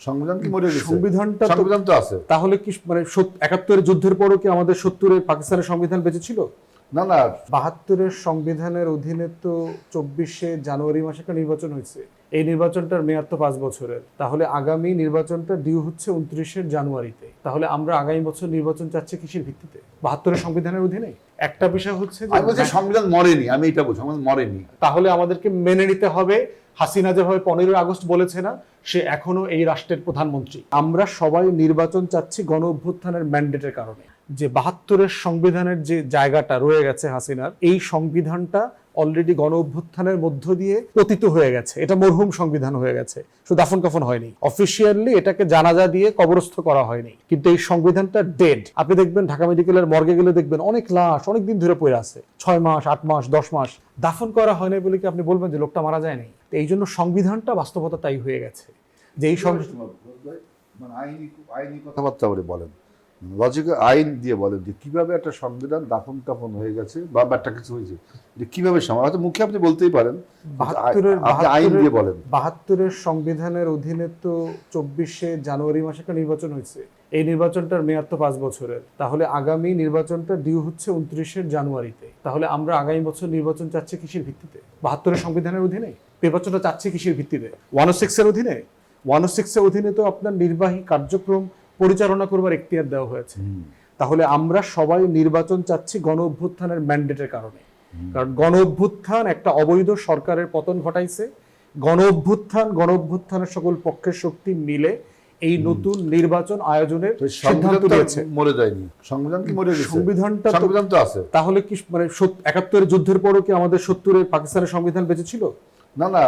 সংবিধান কি মরে গেছে? সংবিধান তো আছে। তাহলে কি মানে ৭১ যুদ্ধের পরও কি আমাদের ৭০ পাকিস্তানের সংবিধান বেঁচে ছিল? না না, ৭২ সংবিধানের অধীনে তো ২৪ জানুয়ারি মাসে একটা নির্বাচন হয়েছে। এই নির্বাচনটার মেয়াদ তো ৫ বছরের। তাহলে আগামী নির্বাচনটা ডিউ হচ্ছে ২৯ জানুয়ারিতে। তাহলে আমরা আগামী বছর নির্বাচন চাচ্ছি কিসের ভিত্তিতে? ৭২ সংবিধানের অধীনে। একটা বিষয় হচ্ছে আমি বলছি সংবিধান মরেনি, আমি এটা বলছি সংবিধান মরেনি। তাহলে আমাদেরকে মেনে নিতে হবে হাসিনা যেভাবে ১৫ আগস্ট বলেছে না, সে এখনো এই রাষ্ট্রের প্রধানমন্ত্রী। আমরা সবাই নির্বাচন চাচ্ছি গণ অভ্যুত্থানের ম্যান্ডেটের কারণে। যে ৭২ সংবিধানের যে জায়গাটা রয়ে গেছে হাসিনার, এই সংবিধানটা অলরেডি গণ অভ্যুত্থানের মধ্য দিয়ে পতিত হয়ে গেছে। এটা মরহুম সংবিধান হয়ে গেছে, শুধু দাফন কাফন হয়নি। অফিসিয়ালি এটাকে জানাজা দিয়ে কবরস্থ করা হয়নি, কিন্তু এই সংবিধানটা ডেড। আপনি দেখবেন ঢাকা মেডিকেলের মর্গে গেলে দেখবেন অনেক লাশ অনেক দিন ধরে পড়ে আছে, ৬ মাস ৮ মাস ১০ মাস দাফন করা হয়নি বলে কি আপনি বলবেন যে লোকটা মারা যায়নি? এই জন্য সংবিধানটা বাস্তবতা তাই হয়ে গেছে যে এই মানে আইনি কথাবার্তা বলেন, লজিক আইন দিয়ে বলেন যে কিভাবে একটা সংবিধান দাফন কাফন হয়ে গেছে বা একটা কিছু হয়েছে, কিভাবে হয়তো মুখে আপনি বলতেই পারেন, আইন দিয়ে বলেন। ৭২ সংবিধানের অধীনে তো ২৪ জানুয়ারি মাসে একটা নির্বাচন হয়েছে। এই নির্বাচনটার মেয়াদ তো ৫ বছরের। তাহলে আগামী নির্বাচনটা ডিউ হচ্ছে ২৯ জানুয়ারিতে। তাহলে আমরা আগামী বছর নির্বাচন চাচ্ছি কিসের ভিত্তিতে? ৭২ সংবিধানের অধীনে নির্বাচনটা চাচ্ছি কিসের ভিত্তিতে? 106 এর অধীনে। 106 এর অধীনে তো আপনার নির্বাহী কার্যক্রম পরিচালনা করবার এখতিয়ার দেওয়া হয়েছে। তাহলে আমরা সবাই নির্বাচন চাচ্ছি গণ অভ্যুত্থানের ম্যান্ডেটের কারণে। কারণ গণ অভ্যুত্থান একটা অবৈধ সরকারের পতন ঘটাইছে। গণ অভ্যুত্থানের সকল পক্ষের শক্তি মিলে এই নতুন নির্বাচন আয়োজনের সিদ্ধান্ত নিয়েছে। মরে যায়নি সংবিধান, কি মরে গেছে? সংবিধান তো আছে। তাহলে কি মানে ৭১ যুদ্ধের পরও কি আমাদের ৭০ পাকিস্তানের সংবিধান বেঁচে ছিল? না না,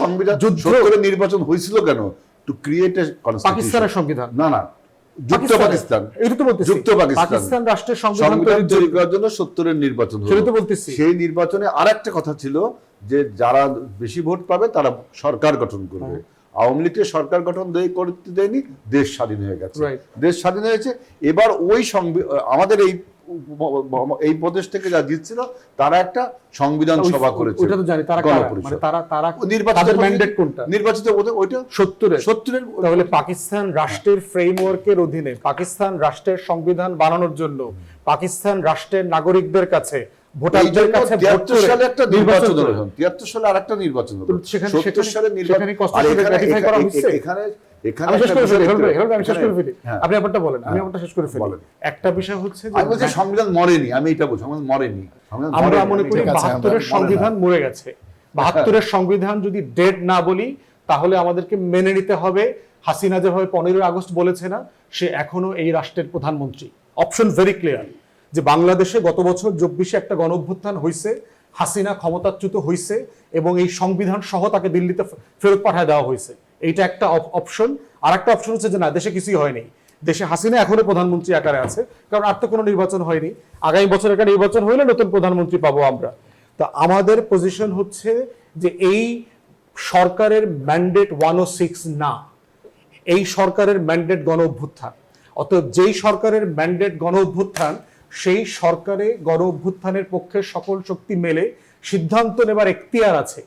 সংবিধান ৭০ নির্বাচন হয়েছিল কেন? টু ক্রিয়েট এ পাকিস্তানের সংবিধান। না না, যুক্ত পাকিস্তান, এটা তো বলতেছি, যুক্ত পাকিস্তান রাষ্ট্রের সংবিধান তৈরি করার জন্য ৭০ নির্বাচন হলো। সেটা তো বলতেছি। সেই নির্বাচনে আরেকটা কথা ছিল যে যারা বেশি ভোট পাবে তারা সরকার গঠন করবে। আওয়ামী লীগকে সরকার গঠন করতে দেয়নি, দেশ স্বাধীন হয়ে গেছে। দেশ স্বাধীন হয়েছে। এবার ওই আমাদের এই প্রদেশ থেকে যা জিতছিল তারা একটা সংবিধান সভা করেছে। ওটা তো জানি, তারা নির্বাচিত ম্যান্ডেট কোনটা? নির্বাচিত ওইটা ৭০ তাহলে পাকিস্তান রাষ্ট্রের ফ্রেমওয়ার্কের অধীনে পাকিস্তান রাষ্ট্রের সংবিধান বানানোর জন্য পাকিস্তান রাষ্ট্রের নাগরিকদের কাছে ভোটারদের কাছে ৭৩ সালে একটা নির্বাচন হলো, ৭৩ সালে আরেকটা নির্বাচন হলো, ৭০ সালে নির্বাচন। একটা বিষয় হচ্ছে আমি বলছি সংবিধান মরেনি, আমি এটা বলছি সংবিধান মরেনি। আমরা মনে করি ৭২ সংবিধান মরে গেছে। ৭২ সংবিধান যদি ডেড না বলি, তাহলে আমাদেরকে মেনে নিতে হবে হাসিনা যেভাবে ১৫ আগস্ট বলেছে না, সে এখনো এই রাষ্ট্রের প্রধানমন্ত্রী। অপশন ভেরি ক্লিয়ার যে বাংলাদেশে গত বছর ২৪ একটা গণ অভ্যুত্থান হয়েছে, হাসিনা ক্ষমতাচ্যুত হয়েছে এবং এই সংবিধান সহ তাকে দিল্লিতে ফেরত পাঠায় দেওয়া হয়েছে। এইটা একটা অপশন। আর একটা অপশন হচ্ছে যে না, দেশে কিছুই হয়নি, দেশে হাসিনা এখনো প্রধানমন্ত্রী আকারে আছে, কারণ আর তো কোনো নির্বাচন হয়নি। আগামী বছর একটা নির্বাচন হইলে নতুন প্রধানমন্ত্রী পাবো আমরা। তো আমাদের পজিশন হচ্ছে যে এই সরকারের ম্যান্ডেট 106 না, এই সরকারের ম্যান্ডেট গণ অভ্যুত্থান। অতএব যেই সরকারের ম্যান্ডেট গণ অভ্যুত্থান, সেই সরকারে গণ অভ্যুত্থানের পক্ষে সকল শক্তি মেলে সিদ্ধান্ত নেবার এখতিয়ার আছে।